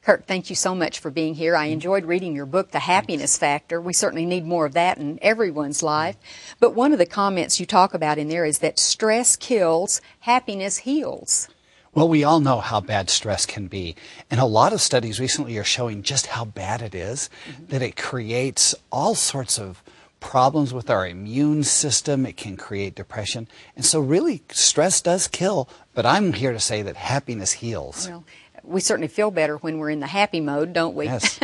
Kirk, thank you so much for being here. I enjoyed reading your book, The Happiness Factor. We certainly need more of that in everyone's life. But one of the comments you talk about in there is that stress kills, happiness heals. Well, we all know how bad stress can be. And a lot of studies recently are showing just how bad it is, that it creates all sorts of problems with our immune system. It can create depression. And so really, stress does kill. But I'm here to say that happiness heals. Well, we certainly feel better when we're in the happy mode, don't we? Yes.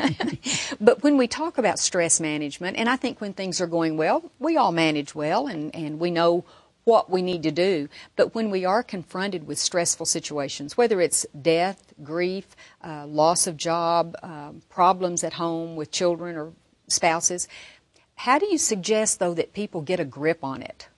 But when we talk about stress management, and I think when things are going well, we all manage well and we know what we need to do. But when we are confronted with stressful situations, whether it's death, grief, loss of job, problems at home with children or spouses, how do you suggest, though, that people get a grip on it?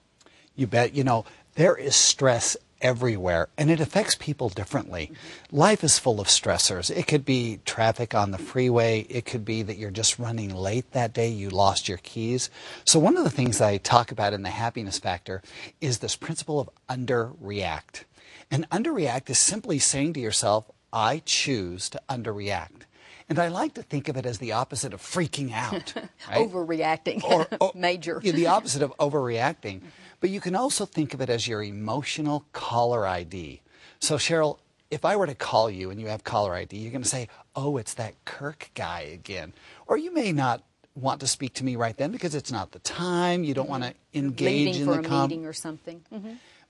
You bet. You know, there is stress everywhere, and it affects people differently. Life is full of stressors. It could be traffic on the freeway. It could be that you're just running late that day. You lost your keys. So one of the things I talk about in the happiness factor is this principle of underreact. And underreact is simply saying to yourself, I choose to underreact. And I like to think of it as the opposite of freaking out. Right? Overreacting, major. Yeah, the opposite of overreacting. But you can also think of it as your emotional caller ID. So Cheryl, if I were to call you and you have caller ID, you're going to say, oh, it's that Kirk guy again. Or you may not want to speak to me right then because it's not the time. You don't want to engage in the Leaving for a meeting or something.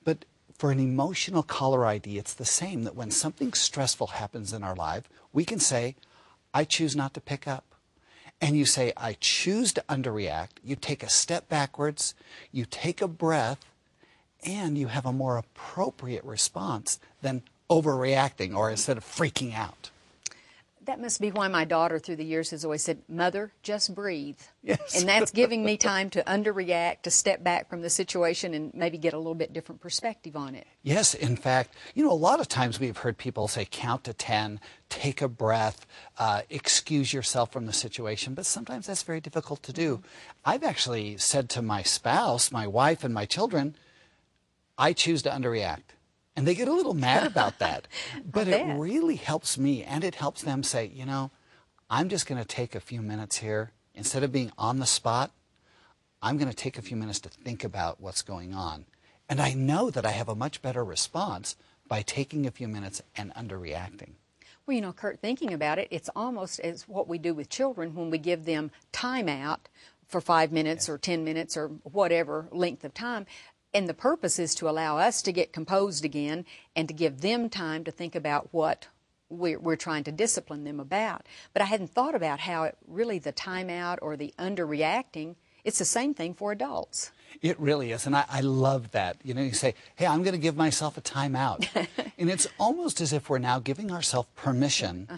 But for an emotional caller ID, it's the same, that when something stressful happens in our life, we can say, I choose not to pick up. And you say, I choose to underreact. You take a step backwards, you take a breath, and you have a more appropriate response than overreacting or instead of freaking out. That must be why my daughter through the years has always said, Mother, just breathe. Yes. And that's giving me time to underreact, to step back from the situation and maybe get a little bit different perspective on it. Yes, in fact, you know, a lot of times we've heard people say count to 10, take a breath, excuse yourself from the situation, but sometimes that's very difficult to do. I've actually said to my spouse, my wife, and my children, I choose to underreact. And they get a little mad about that. But it really helps me, and it helps them say, you know, I'm just going to take a few minutes here. Instead of being on the spot, I'm going to take a few minutes to think about what's going on. And I know that I have a much better response by taking a few minutes and underreacting. Well, you know, Kurt, thinking about it, it's almost as what we do with children when we give them time out for 5 minutes or 10 minutes or whatever length of time. And the purpose is to allow us to get composed again and to give them time to think about what we're trying to discipline them about. But I hadn't thought about how really the timeout or the underreacting, it's the same thing for adults. It really is, and I love that. You know, you say, hey, I'm going to give myself a timeout. And it's almost as if we're now giving ourselves permission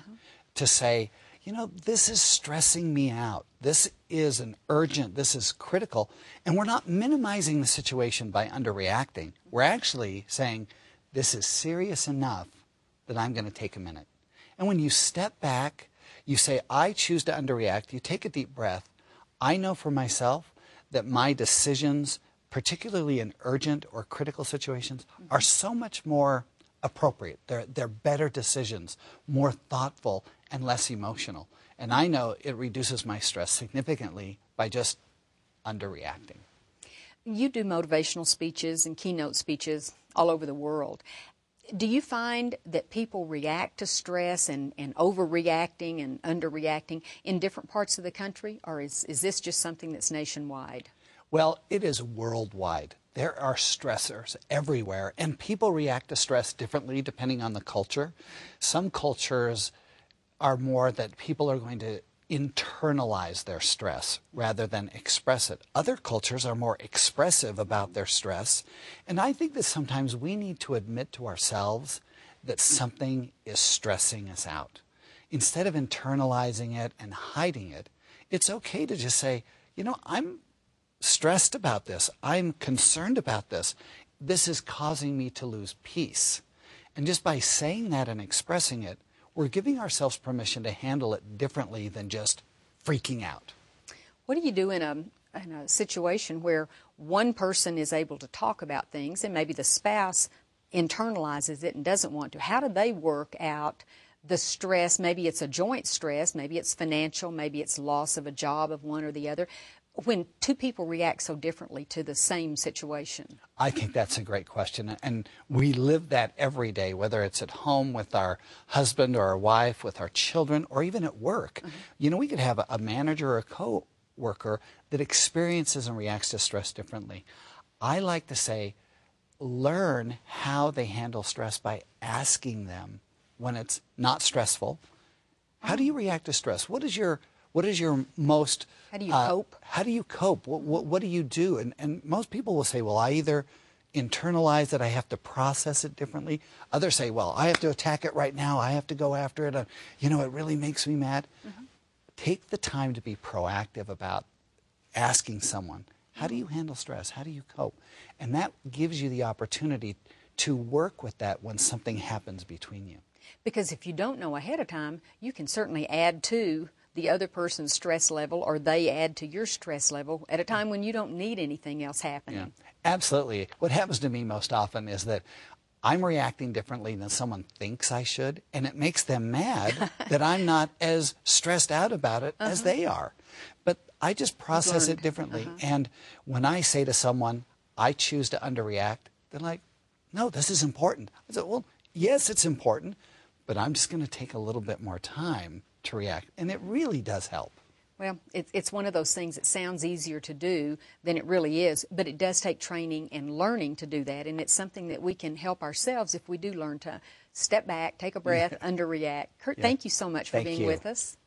to say, you know, this is stressing me out. This is an urgent, this is critical. And we're not minimizing the situation by underreacting. We're actually saying, this is serious enough that I'm going to take a minute. And when you step back, you say, I choose to underreact. You take a deep breath. I know for myself that my decisions, particularly in urgent or critical situations, are so much more appropriate. They're better decisions, more thoughtful, and less emotional. And I know it reduces my stress significantly by just underreacting. You do motivational speeches and keynote speeches all over the world. Do you find that people react to stress and overreacting and underreacting in different parts of the country, or is this just something that's nationwide? Well, it is worldwide. There are stressors everywhere, and people react to stress differently depending on the culture. Some cultures are more that people are going to internalize their stress rather than express it. Other cultures are more expressive about their stress, and I think that sometimes we need to admit to ourselves that something is stressing us out. Instead of internalizing it and hiding it, it's okay to just say, you know, I'm stressed about this. I'm concerned about this. This is causing me to lose peace. And just by saying that and expressing it, we're giving ourselves permission to handle it differently than just freaking out. What do you do in a situation where one person is able to talk about things and maybe the spouse internalizes it and doesn't want to? How do they work out the stress, maybe it's a joint stress, maybe it's financial, maybe it's loss of a job of one or the other, when two people react so differently to the same situation? I think that's a great question. And we live that every day, whether it's at home with our husband or our wife, with our children, or even at work. You know, we could have a manager or a co-worker that experiences and reacts to stress differently. I like to say, learn how they handle stress by asking them when it's not stressful. How do you react to stress? What is your most... How do you cope? How do you cope? What do you do? And most people will say, well, I either internalize it, I have to process it differently. Others say, well, I have to attack it right now. I have to go after it. You know, it really makes me mad. Take the time to be proactive about asking someone, how do you handle stress? How do you cope? And that gives you the opportunity to work with that when something happens between you. Because if you don't know ahead of time, you can certainly add to the other person's stress level, or they add to your stress level at a time when you don't need anything else happening. Yeah, absolutely. What happens to me most often is that I'm reacting differently than someone thinks I should, and it makes them mad that I'm not as stressed out about it as they are. But I just process it differently. And when I say to someone, I choose to underreact, they're like, no, this is important. I said, well, yes, it's important, but I'm just going to take a little bit more time to react. And it really does help. Well, it's one of those things that sounds easier to do than it really is, but it does take training and learning to do that, and it's something that we can help ourselves if we do learn to step back, take a breath, underreact. Kurt, thank you so much for being with us.